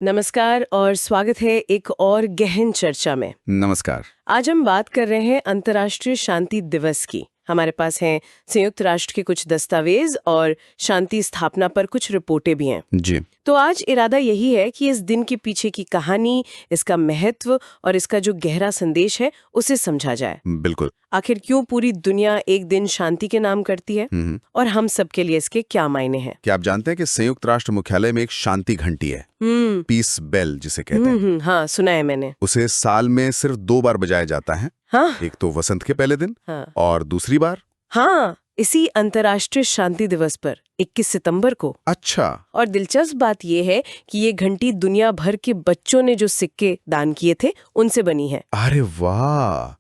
नमस्कार और स्वागत है एक और गहन चर्चा में। नमस्कार। आज हम बात कर रहे हैं अंतर्राष्ट्रीय शांति दिवस की। हमारे पास हैं संयुक्त राष्ट्र के कुछ दस्तावेज और शांति स्थापना पर कुछ रिपोर्टें भी हैं। जी। तो आज इरादा यही है कि इस दिन के पीछे की कहानी, इसका महत्व और इसका जो गहरा संदेश है उसे समझा जाए। बिल्कुल। आखिर क्यों पूरी दुनिया एक दिन शांति के नाम करती है और हम सबके लिए इसके क्या मायने हैं। क्या आप जानते हैं कि संयुक्त राष्ट्र मुख्यालय में एक शांति घंटी है, पीस बेल जिसे कहते हैं। हाँ, सुना है मैंने। उसे साल में सिर्फ 2 बार बजाया जाता है। हाँ? एक तो वसंत के पहले दिन, हाँ। और दूसरी बार हाँ, इसी अंतर्राष्ट्रीय शांति दिवस पर 21 सितंबर को। अच्छा। और दिलचस्प बात यह है कि ये घंटी दुनिया भर के बच्चों ने जो सिक्के दान किए थे उनसे बनी है। अरे वाह,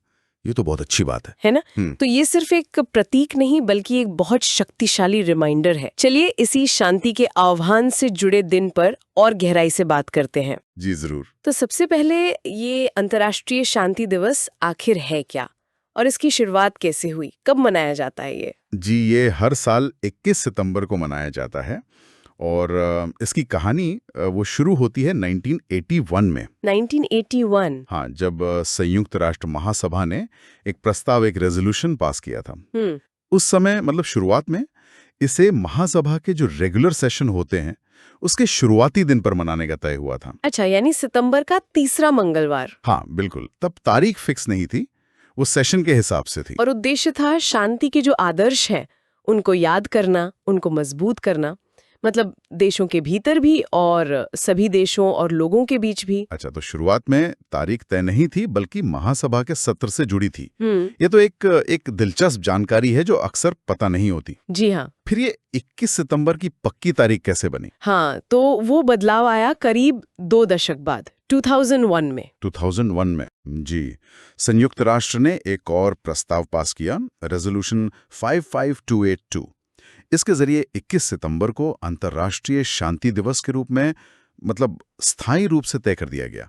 ये तो बहुत अच्छी बात है ना? तो ये सिर्फ एक प्रतीक नहीं बल्कि एक बहुत शक्तिशाली रिमाइंडर है। चलिए इसी शांति के आह्वान से जुड़े दिन पर और गहराई से बात करते हैं। जी जरूर। तो सबसे पहले ये अंतर्राष्ट्रीय शांति दिवस आखिर है क्या और इसकी शुरुआत कैसे हुई, कब मनाया जाता है ये? जी, ये हर साल 21 सितंबर को मनाया जाता है और इसकी कहानी वो शुरू होती है 1981 में। 1981? हाँ, जब संयुक्त राष्ट्र महासभा ने एक प्रस्ताव, एक रेजोल्यूशन पास किया था। उस समय मतलब शुरुआत में इसे महासभा के जो रेगुलर सेशन होते हैं उसके शुरुआती दिन पर मनाने का तय हुआ था। अच्छा, यानी सितंबर का तीसरा मंगलवार। हाँ बिल्कुल, तब तारीख फिक्स नहीं थी, वो सेशन के हिसाब से थी। और उद्देश्य था शांति के जो आदर्श हैं उनको याद करना, उनको मजबूत करना, मतलब देशों के भीतर भी और सभी देशों और लोगों के बीच भी। अच्छा, तो शुरुआत में तारीख तय नहीं थी बल्कि महासभा के सत्र से जुड़ी थी। ये तो एक दिलचस्प जानकारी है जो अक्सर पता नहीं होती। जी हाँ। फिर ये 21 सितंबर की पक्की तारीख कैसे बनी? हाँ, तो वो बदलाव आया करीब 2 दशक बाद, 2001 में। 2001 में जी, संयुक्त राष्ट्र ने एक और प्रस्ताव पास किया, रेजोल्यूशन 55282। इसके जरिए 21 सितंबर को अंतर्राष्ट्रीय शांति दिवस के रूप में मतलब स्थायी रूप से तय कर दिया गया।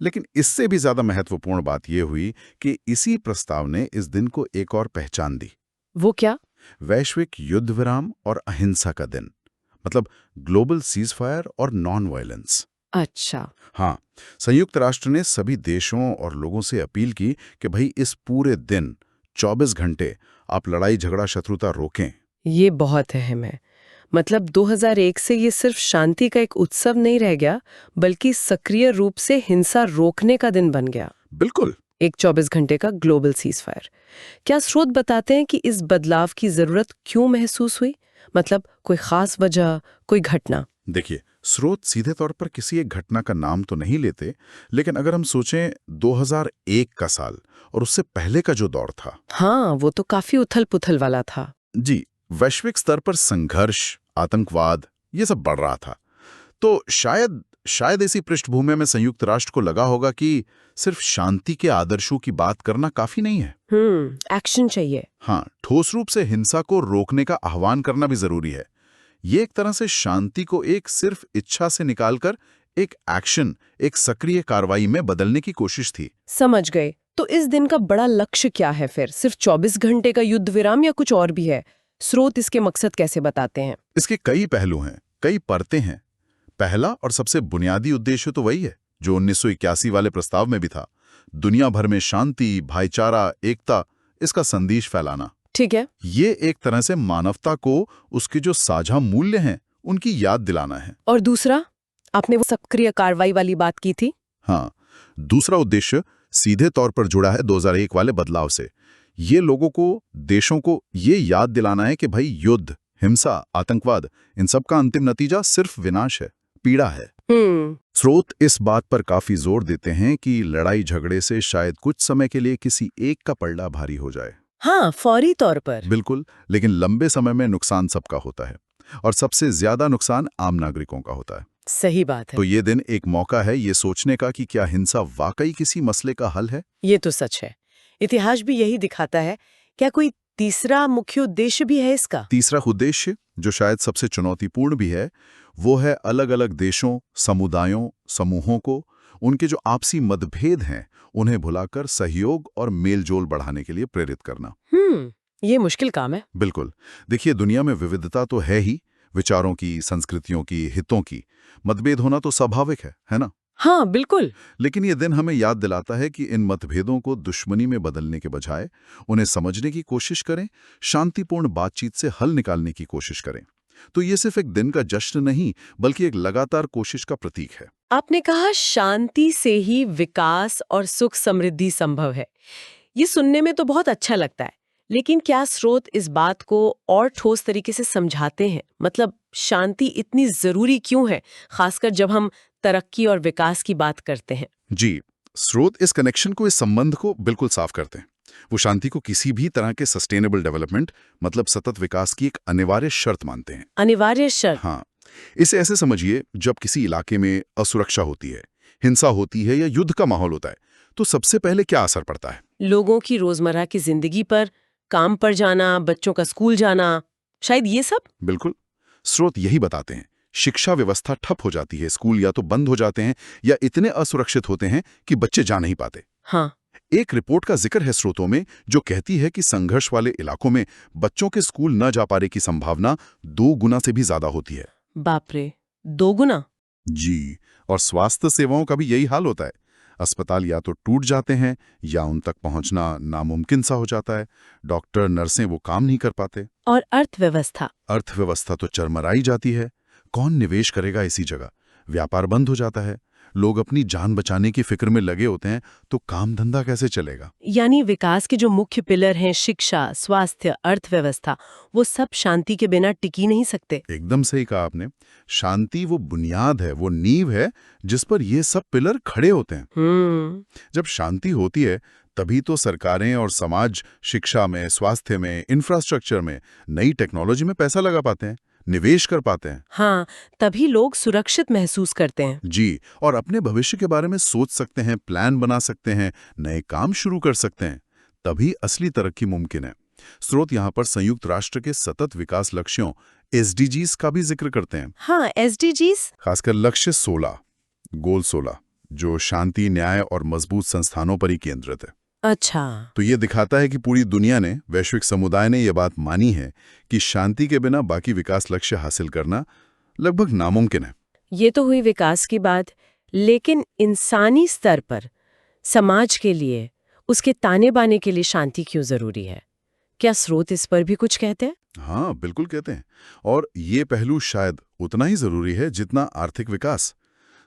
लेकिन इससे भी ज्यादा महत्वपूर्ण बात यह हुई कि इसी प्रस्ताव ने इस दिन को एक और पहचान दी। वो क्या? वैश्विक युद्ध विराम और अहिंसा का दिन, मतलब ग्लोबल सीज फायर और नॉन वायलेंस। अच्छा। हाँ, संयुक्त राष्ट्र ने सभी देशों और लोगों से अपील की कि भाई इस पूरे दिन 24 घंटे आप लड़ाई झगड़ा शत्रुता रोकें। ये बहुत अहम है। मतलब 2001 से ये सिर्फ शांति का एक उत्सव नहीं रह गया बल्कि सक्रिय रूप से हिंसा रोकने का दिन बन गया। बिल्कुल। एक 24 घंटे का ग्लोबल सीज फायर। क्या स्रोत बताते हैं कि इस बदलाव की जरूरत क्यों महसूस हुई? मतलब कोई खास वजह, कोई घटना? देखिए, स्रोत सीधे तौर पर किसी एक घटना का नाम तो नहीं लेते, लेकिन अगर हम सोचें 2001 का साल और उससे पहले का जो दौर था। हाँ, वो तो काफी उथल-पुथल वाला था। जी, वैश्विक स्तर पर संघर्ष, आतंकवाद, ये सब बढ़ रहा था। तो शायद इसी पृष्ठभूमि में संयुक्त राष्ट्र को लगा होगा कि सिर्फ शांति के आदर्शों की बात करना काफी नहीं है। एक्शन चाहिए। हाँ, ठोस रूप से हिंसा को रोकने का आह्वान करना भी जरूरी है। ये एक तरह से शांति को एक सिर्फ इच्छा से निकालकर एक एक्शन, एक सक्रिय कार्रवाई में बदलने की कोशिश थी। समझ गए। तो इस दिन का बड़ा लक्ष्य क्या है फिर? सिर्फ 24 घंटे का युद्ध विराम या कुछ और भी है? स्रोत इसके मकसद कैसे बताते हैं? इसके कई पहलू हैं, कई परतें हैं। पहला और सबसे बुनियादी उद्देश्य तो वही है जो 1981 वाले प्रस्ताव में भी था, दुनिया भर में शांति, भाईचारा, एकता, इसका संदेश फैलाना। ठीक है। ये एक तरह से मानवता को उसके जो साझा मूल्य हैं उनकी याद दिलाना है। और दूसरा, आपने वो सक्रिय कार्रवाई वाली बात की थी। हाँ, दूसरा उद्देश्य सीधे तौर पर जुड़ा है 2001 वाले बदलाव से। ये लोगों को, देशों को ये याद दिलाना है कि भाई युद्ध, हिंसा, आतंकवाद, इन सब का अंतिम नतीजा सिर्फ विनाश है, पीड़ा है। स्रोत इस बात पर काफी जोर देते हैं कि लड़ाई झगड़े से शायद कुछ समय के लिए किसी एक का पलड़ा भारी हो जाए। हाँ, फौरी तौर पर। बिल्कुल, लेकिन लंबे समय में नुकसान सबका होता है और सबसे ज्यादा नुकसान आम नागरिकों का होता है। सही बात है। तो ये दिन एक मौका है ये सोचने का कि क्या हिंसा वाकई किसी मसले का हल है। ये तो सच है। इतिहास भी यही दिखाता है। क्या कोई तीसरा मुख्य उद्देश्य भी है इसका? तीसरा उद्देश्य, जो शायद सबसे चुनौतीपूर्ण भी है, वो है अलग अलग देशों, समुदायों, समूहों को उनके जो आपसी मतभेद हैं उन्हें भुलाकर सहयोग और मेलजोल बढ़ाने के लिए प्रेरित करना। ये मुश्किल काम है। बिल्कुल। देखिए, दुनिया में विविधता तो है ही, विचारों की, संस्कृतियों की, हितों की मतभेद होना तो स्वाभाविक है ना? हाँ, बिल्कुल। लेकिन ये दिन हमें याद दिलाता है कि इन मतभेदों को दुश्मनी में बदलने के बजाय उन्हें समझने की कोशिश करें, शांतिपूर्ण बातचीत से हल निकालने की कोशिश करें। तो ये सिर्फ एक दिन का जश्न नहीं, बल्कि एक लगातार कोशिश का प्रतीक है। आपने कहा शांति से ही विकास और सुख समृद्धि संभव है। ये सुनने में तो बहुत अच्छा लगता है, लेकिन क्या स्रोत इस बात को और ठोस तरीके से समझाते हैं? मतलब शांति इतनी जरूरी क्यों है, खासकर जब हम तरक्की और विकास की बात करते हैं? जी, स्रोत इस कनेक्शन को, इस संबंध को बिल्कुल साफ करते हैं। वो शांति को किसी भी तरह के सस्टेनेबल डेवलपमेंट, मतलब सतत विकास की एक अनिवार्य शर्त मानते हैं। अनिवार्य शर्त? हाँ, इसे ऐसे समझिए, जब किसी इलाके में असुरक्षा होती है, हिंसा होती है या युद्ध का माहौल होता है, तो सबसे पहले क्या असर पड़ता है? लोगों की रोजमर्रा की जिंदगी पर, काम पर जाना, बच्चों का स्कूल जाना, शायद ये सब? बिल्कुल, स्रोत यही बताते हैं। शिक्षा व्यवस्था ठप हो जाती है, स्कूल या तो बंद हो जाते हैं या इतने असुरक्षित होते हैं कि बच्चे जा नहीं पाते। हाँ। एक रिपोर्ट का जिक्र है स्रोतों में, जो कहती है कि संघर्ष वाले इलाकों में बच्चों के स्कूल न जा पाने की संभावना 2 गुना से भी ज्यादा होती है। बाप रे, 2 गुना? जी, और स्वास्थ्य सेवाओं का भी यही हाल होता है। अस्पताल या तो टूट जाते हैं या उन तक पहुंचना नामुमकिन सा हो जाता है। डॉक्टर, नर्सें वो काम नहीं कर पाते। और अर्थव्यवस्था? अर्थव्यवस्था तो चरमराई जाती है। कौन निवेश करेगा इसी जगह? व्यापार बंद हो जाता है। लोग अपनी जान बचाने की फिक्र में लगे होते हैं, तो काम धंधा कैसे चलेगा? यानी विकास के जो मुख्य पिलर हैं, शिक्षा, स्वास्थ्य, अर्थव्यवस्था, वो सब शांति के बिना टिकी नहीं सकते। एकदम सही कहा आपने। शांति वो बुनियाद है, वो नींव है जिस पर ये सब पिलर खड़े होते हैं। जब शांति होती है, तभी तो सरकारें और समाज शिक्षा में, स्वास्थ्य में, इंफ्रास्ट्रक्चर में, नई टेक्नोलॉजी में पैसा लगा पाते हैं, निवेश कर पाते हैं। हाँ, तभी लोग सुरक्षित महसूस करते हैं। जी, और अपने भविष्य के बारे में सोच सकते हैं, प्लान बना सकते हैं, नए काम शुरू कर सकते हैं। तभी असली तरक्की मुमकिन है। स्रोत यहाँ पर संयुक्त राष्ट्र के सतत विकास लक्ष्यों SDGs का भी जिक्र करते हैं। हाँ, SDGs? खासकर लक्ष्य 16, गोल 16, जो शांति, न्याय और मजबूत संस्थानों पर ही केंद्रित है। अच्छा। तो ये दिखाता है कि पूरी दुनिया ने, वैश्विक समुदाय ने, यह बात मानी है कि शांति के बिना बाकी विकास लक्ष्य हासिल करना लगभग नामुमकिन है। ये तो हुई विकास की बात, लेकिन इंसानी स्तर पर समाज के लिए, उसके ताने बाने के लिए शांति क्यों जरूरी है? क्या स्रोत इस पर भी कुछ कहते हैं? हाँ, बिल्कुल कहते हैं। और ये पहलू शायद उतना ही जरूरी है जितना आर्थिक विकास।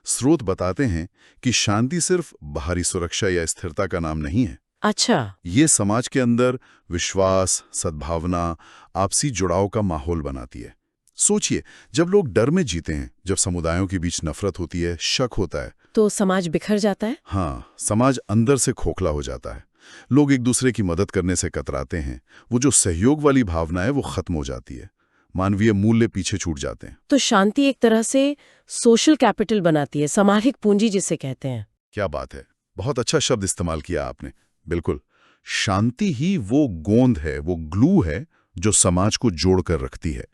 स्रोत बताते हैं कि शांति सिर्फ बाहरी सुरक्षा या स्थिरता का नाम नहीं है। अच्छा। ये समाज के अंदर विश्वास, सद्भावना, आपसी जुड़ाव का माहौल बनाती है। सोचिए, जब लोग डर में जीते हैं, जब समुदायों के बीच नफरत होती है, शक होता है, तो समाज बिखर जाता है? हाँ, समाज अंदर से खोखला हो जाता है। लोग एक दूसरे की मदद करने से कतराते हैं। वो जो सहयोग वाली भावना है, वो खत्म हो जाती है। मानवीय मूल्य पीछे छूट जाते हैं। तो शांति एक तरह से सोशल कैपिटल बनाती है, सामाजिक पूंजी जिसे कहते हैं। क्या बात है, बहुत अच्छा शब्द इस्तेमाल किया आपने। बिल्कुल, शांति ही वो गोंद है, वो ग्लू है जो समाज को जोड़कर रखती है।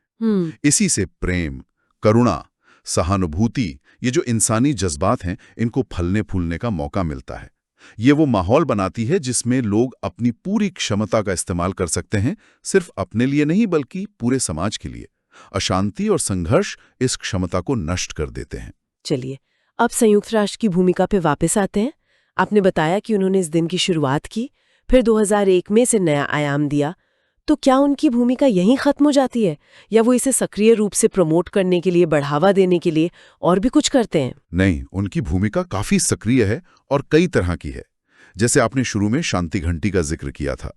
इसी से प्रेम, करुणा, सहानुभूति, ये जो इंसानी जज्बात हैं, इनको फलने फूलने का मौका मिलता है। ये वो माहौल बनाती है जिसमें लोग अपनी पूरी क्षमता का इस्तेमाल कर सकते हैं, सिर्फ अपने लिए नहीं बल्कि पूरे समाज के लिए। अशांति और संघर्ष इस क्षमता को नष्ट कर देते हैं। चलिए, अब संयुक्त राष्ट्र की भूमिका पे वापस आते हैं। आपने बताया कि उन्होंने इस दिन की शुरुआत की, फिर 2001 में इसे नया आयाम दिया। तो क्या उनकी भूमिका यहीं खत्म हो जाती है, या वो इसे सक्रिय रूप से प्रमोट करने के लिए, बढ़ावा देने के लिए और भी कुछ करते हैं? नहीं, उनकी भूमिका काफी सक्रिय है और कई तरह की है। जैसे आपने शुरू में शांति घंटी का जिक्र किया था,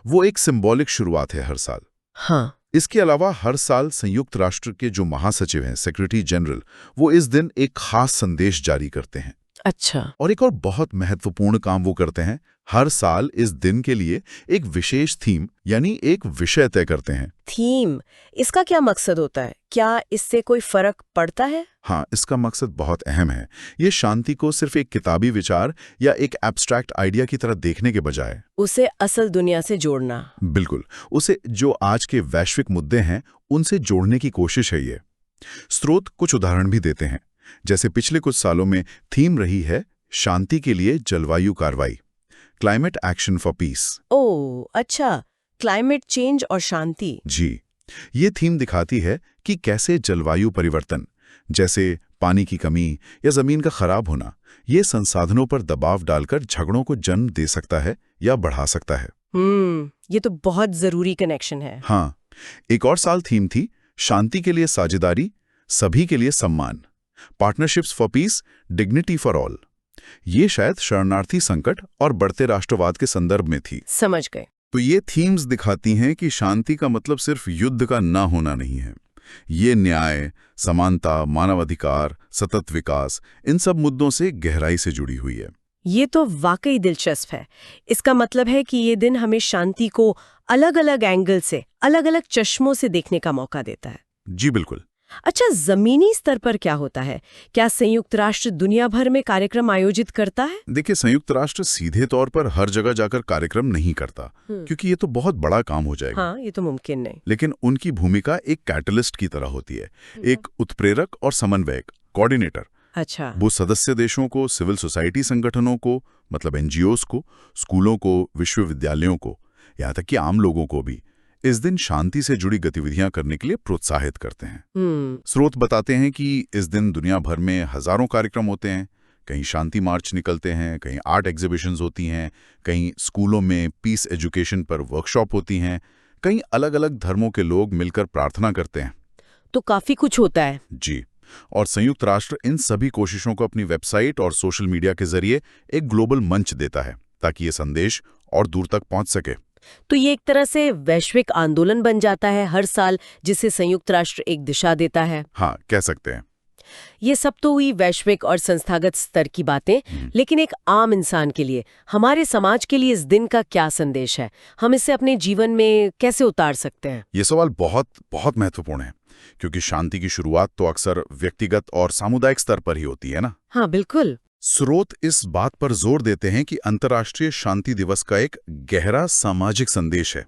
वो एक सिंबॉलिक शुरुआत है हर साल। हाँ। इसके अलावा हर साल संयुक्त राष्ट्र के जो महासचिव हैं, सेक्रेटरी जनरल, वो इस दिन एक खास संदेश जारी करते हैं। अच्छा। और एक और बहुत महत्वपूर्ण काम वो करते हैं, हर साल इस दिन के लिए एक विशेष थीम यानी एक विषय तय करते हैं। थीम, इसका क्या मकसद होता है? क्या इससे कोई फर्क पड़ता है? हाँ, इसका मकसद बहुत अहम है। ये शांति को सिर्फ एक किताबी विचार या एक एब्स्ट्रैक्ट आइडिया की तरह देखने के बजाय उसे असल दुनिया से जोड़ना। बिल्कुल, उसे जो आज के वैश्विक मुद्दे हैं उनसे जोड़ने की कोशिश है ये। स्रोत कुछ उदाहरण भी देते हैं। जैसे पिछले कुछ सालों में थीम रही है शांति के लिए जलवायु कार्रवाई, क्लाइमेट एक्शन फॉर पीस। ओह अच्छा, क्लाइमेट चेंज और शांति। जी, ये थीम दिखाती है कि कैसे जलवायु परिवर्तन, जैसे पानी की कमी या जमीन का खराब होना, ये संसाधनों पर दबाव डालकर झगड़ों को जन्म दे सकता है या बढ़ा सकता है। ये तो बहुत जरूरी कनेक्शन है। हाँ, एक और साल थीम थी शांति के लिए साझेदारी, सभी के लिए सम्मान, partnerships for piece, dignity for all. ये शायद शरणार्थी संकट और बढ़ते राष्ट्रवाद के संदर्भ में थी। समझ गए। तो ये थीम्स दिखाती हैं कि शांति का मतलब सिर्फ युद्ध का ना होना नहीं है। ये न्याय, समानता, मानवाधिकार, सतत विकास, इन सब मुद्दों से गहराई से जुड़ी हुई है। ये तो वाकई दिलचस्प है। इसका मतलब है कि ये दिन हमें शांति को अलग-अलग एंगल से, अलग-अलग चश्मों से देखने का मौका देता है। जी बिल्कुल। अच्छा, जमीनी स्तर पर क्या होता है? क्या संयुक्त राष्ट्र दुनिया भर में कार्यक्रम आयोजित करता है? देखिए, संयुक्त राष्ट्र सीधे तौर पर हर जगह जाकर कार्यक्रम नहीं करता, क्योंकि ये तो बहुत बड़ा काम हो जाएगा। हाँ, ये तो मुमकिन नहीं। लेकिन उनकी भूमिका एक कैटलिस्ट की तरह होती है, एक उत्प्रेरक और समन्वयक, कोऑर्डिनेटर। अच्छा। वो सदस्य देशों को, सिविल सोसाइटी संगठनों को, मतलब एनजीओज को, स्कूलों को, विश्वविद्यालयों को, यहाँ तक कि आम लोगों को भी इस दिन शांति से जुड़ी गतिविधियां करने के लिए प्रोत्साहित करते हैं। स्रोत बताते हैं कि इस दिन दुनिया भर में हजारों कार्यक्रम होते हैं। कहीं शांति मार्च निकलते हैं, कहीं आर्ट एग्जीबिशंस होती हैं, कहीं स्कूलों में पीस एजुकेशन पर वर्कशॉप होती हैं, कहीं अलग अलग धर्मों के लोग मिलकर प्रार्थना करते हैं। तो काफी कुछ होता है। जी, और संयुक्त राष्ट्र इन सभी कोशिशों को अपनी वेबसाइट और सोशल मीडिया के जरिए एक ग्लोबल मंच देता है, ताकि ये संदेश और दूर तक पहुंच सके। तो ये एक तरह से वैश्विक आंदोलन बन जाता है हर साल, जिसे संयुक्त राष्ट्र एक दिशा देता है। हाँ, कह सकते हैं। ये सब तो हुई वैश्विक और संस्थागत स्तर की बातें, लेकिन एक आम इंसान के लिए, हमारे समाज के लिए इस दिन का क्या संदेश है? हम इसे अपने जीवन में कैसे उतार सकते हैं? ये सवाल बहुत बहुत महत्वपूर्ण है, क्योंकि शांति की शुरुआत तो अक्सर व्यक्तिगत और सामुदायिक स्तर पर ही होती है ना। हाँ, बिल्कुल। स्रोत इस बात पर जोर देते हैं कि अंतर्राष्ट्रीय शांति दिवस का एक गहरा सामाजिक संदेश है।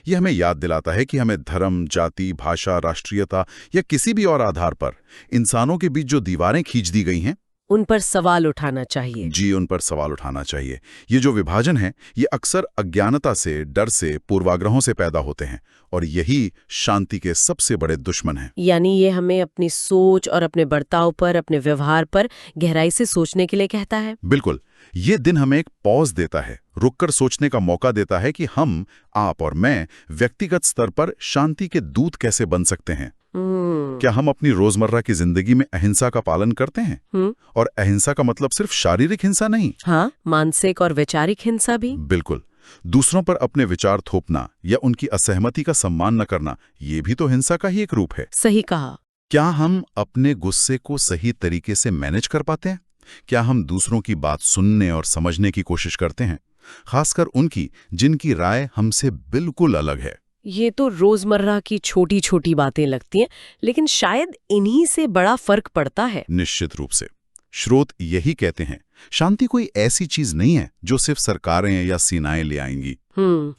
यह हमें याद दिलाता है कि हमें धर्म, जाति, भाषा, राष्ट्रीयता या किसी भी और आधार पर इंसानों के बीच जो दीवारें खींच दी गई हैं, उन पर सवाल उठाना चाहिए। जी, उन पर सवाल उठाना चाहिए। ये जो विभाजन है, ये अक्सर अज्ञानता से, डर से, पूर्वाग्रहों से पैदा होते हैं, और यही शांति के सबसे बड़े दुश्मन हैं। यानी ये हमें अपनी सोच और अपने बर्ताव पर, अपने व्यवहार पर गहराई से सोचने के लिए कहता है। बिल्कुल। ये दिन हमें एक पॉज देता है, रुककर सोचने का मौका देता है कि हम, आप और मैं व्यक्तिगत स्तर पर शांति के दूत कैसे बन सकते हैं। क्या हम अपनी रोजमर्रा की जिंदगी में अहिंसा का पालन करते हैं? और अहिंसा का मतलब सिर्फ शारीरिक हिंसा नहीं। हाँ, मानसिक और वैचारिक हिंसा भी। बिल्कुल। दूसरों पर अपने विचार थोपना या उनकी असहमति का सम्मान न करना, ये भी तो हिंसा का ही एक रूप है। सही कहा। क्या हम अपने गुस्से को सही तरीके से मैनेज कर पाते हैं? क्या हम दूसरों की बात सुनने और समझने की कोशिश करते हैं, खासकर उनकी जिनकी राय हमसे बिल्कुल अलग है? ये तो रोजमर्रा की छोटी छोटी बातें लगती हैं, लेकिन शायद इन्हीं से बड़ा फर्क पड़ता है। निश्चित रूप से। स्रोत यही कहते हैं, शांति कोई ऐसी चीज नहीं है जो सिर्फ सरकारें या सेनाएं ले आएंगी।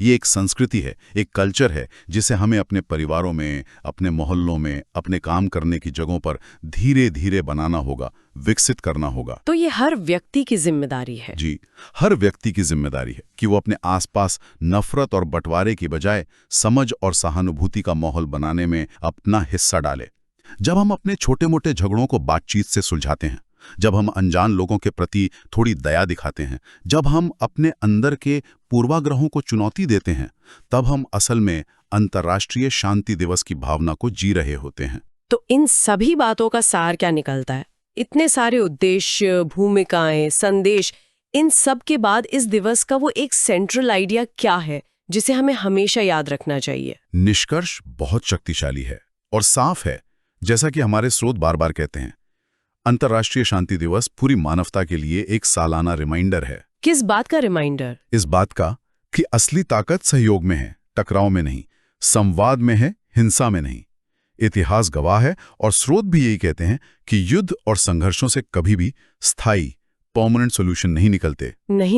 ये एक संस्कृति है, एक कल्चर है, जिसे हमें अपने परिवारों में, अपने मोहल्लों में, अपने काम करने की जगहों पर धीरे धीरे बनाना होगा, विकसित करना होगा। तो ये हर व्यक्ति की जिम्मेदारी है। जी, हर व्यक्ति की जिम्मेदारी है कि वो अपने आसपास नफरत और बंटवारे की बजाय समझ और सहानुभूति का माहौल बनाने में अपना हिस्सा डाले। जब हम अपने छोटे मोटे झगड़ों को बातचीत से सुलझाते हैं, जब हम अनजान लोगों के प्रति थोड़ी दया दिखाते हैं, जब हम अपने अंदर के पूर्वाग्रहों को चुनौती देते हैं, तब हम असल में अंतर्राष्ट्रीय शांति दिवस की भावना को जी रहे होते हैं। तो इन सभी बातों का सार क्या निकलता है? इतने सारे उद्देश्य, भूमिकाएं, संदेश, इन सब के बाद इस दिवस का वो एक सेंट्रल आइडिया क्या है जिसे हमें हमेशा याद रखना चाहिए? निष्कर्ष बहुत शक्तिशाली है और साफ है। जैसा कि हमारे स्रोत बार बार कहते हैं, अंतर्राष्ट्रीय शांति दिवस पूरी मानवता के लिए एक सालाना रिमाइंडर है। किस बात का रिमाइंडर? इस बात का कि असली ताकत सहयोग में है, टकराव में नहीं, संवाद में है, हिंसा में नहीं। इतिहास गवाह है और स्रोत भी यही कहते हैं कि युद्ध और संघर्षों से कभी भी स्थायी, परमानेंट सॉल्यूशन नहीं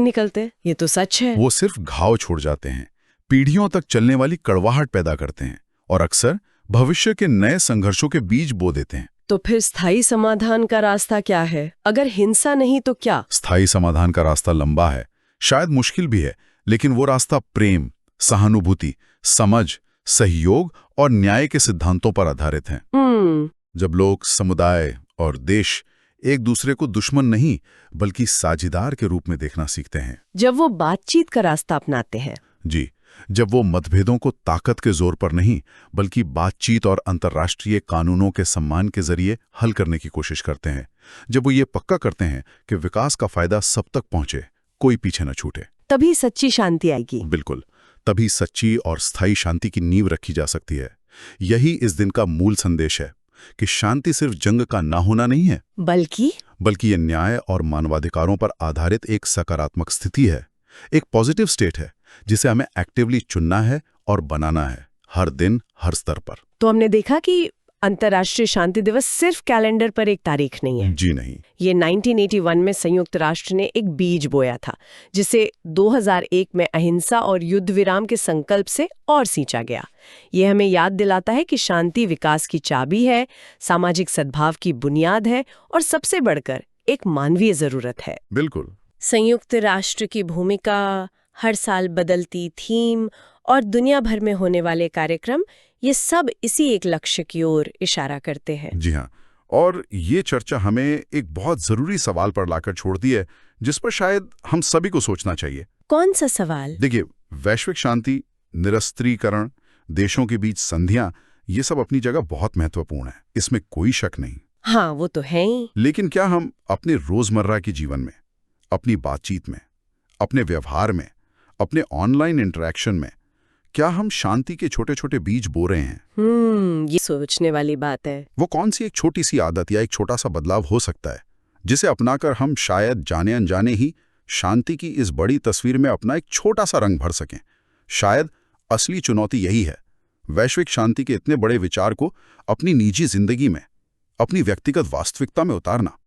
निकलते। ये तो सच है। वो सिर्फ घाव छोड़ जाते हैं, पीढ़ियों तक चलने वाली कड़वाहट पैदा करते हैं और अक्सर भविष्य के नए संघर्षों के बीज बो देते हैं। तो फिर स्थायी समाधान का रास्ता क्या है? अगर हिंसा नहीं तो क्या? स्थायी समाधान का रास्ता लंबा है, शायद मुश्किल भी है, लेकिन वो रास्ता प्रेम, सहानुभूति, समझ, सहयोग और न्याय के सिद्धांतों पर आधारित हैं। जब लोग, समुदाय और देश एक दूसरे को दुश्मन नहीं बल्कि साझीदार के रूप में देखना सीखते हैं। जब वो बातचीत का रास्ता अपनाते हैं। जी, जब वो मतभेदों को ताकत के जोर पर नहीं बल्कि बातचीत और अंतर्राष्ट्रीय कानूनों के सम्मान के जरिए हल करने की कोशिश करते हैं। जब वो ये पक्का करते हैं कि विकास का फायदा सब तक पहुंचे, कोई पीछे न छूटे, तभी सच्ची शांति आएगी। बिल्कुल, तभी सच्ची और स्थायी शांति की नींव रखी जा सकती है। यही इस दिन का मूल संदेश है कि शांति सिर्फ जंग का ना होना नहीं है, बल्कि ये न्याय और मानवाधिकारों पर आधारित एक सकारात्मक स्थिति है, एक पॉजिटिव स्टेट है जिसे हमें एक्टिवली चुनना है और बनाना है, हर दिन, हर स्तर पर। तो हमने देखा कि अंतर्राष्ट्रीय शांति दिवस सिर्फ कैलेंडर पर एक तारीख नहीं है। जी नहीं। ये 1981 में संयुक्त राष्ट्र ने एक बीज बोया था, जिसे 2001 में अहिंसा और युद्ध विराम के संकल्प से और सींचा गया। ये हमें याद दिलाता है कि शांति विकास की चाबी है, सामाजिक सद्भाव की बुनियाद है और सबसे बढ़कर एक मानवीय जरूरत है। बिल्कुल। संयुक्त राष्ट्र की भूमिका, हर साल बदलती थीम और दुनिया भर में होने वाले कार्यक्रम, ये सब इसी एक लक्ष्य की ओर इशारा करते हैं। जी हाँ, और ये चर्चा हमें एक बहुत जरूरी सवाल पर लाकर छोड़ती है जिस पर शायद हम सभी को सोचना चाहिए। कौन सा सवाल? देखिए, वैश्विक शांति, निरस्त्रीकरण, देशों के बीच संधियां, ये सब अपनी जगह बहुत महत्वपूर्ण है, इसमें कोई शक नहीं। हाँ, वो तो है ही। लेकिन क्या हम अपने रोजमर्रा के जीवन में, अपनी बातचीत में, अपने व्यवहार में, अपने ऑनलाइन इंटरेक्शन में, क्या हम शांति के छोटे छोटे बीज बो रहे हैं? ये सोचने वाली बात है। वो कौन सी एक छोटी सी आदत या एक छोटा सा बदलाव हो सकता है जिसे अपनाकर हम शायद जाने अनजाने ही शांति की इस बड़ी तस्वीर में अपना एक छोटा सा रंग भर सकें? शायद असली चुनौती यही है, वैश्विक शांति के इतने बड़े विचार को अपनी निजी जिंदगी में, अपनी व्यक्तिगत वास्तविकता में उतारना।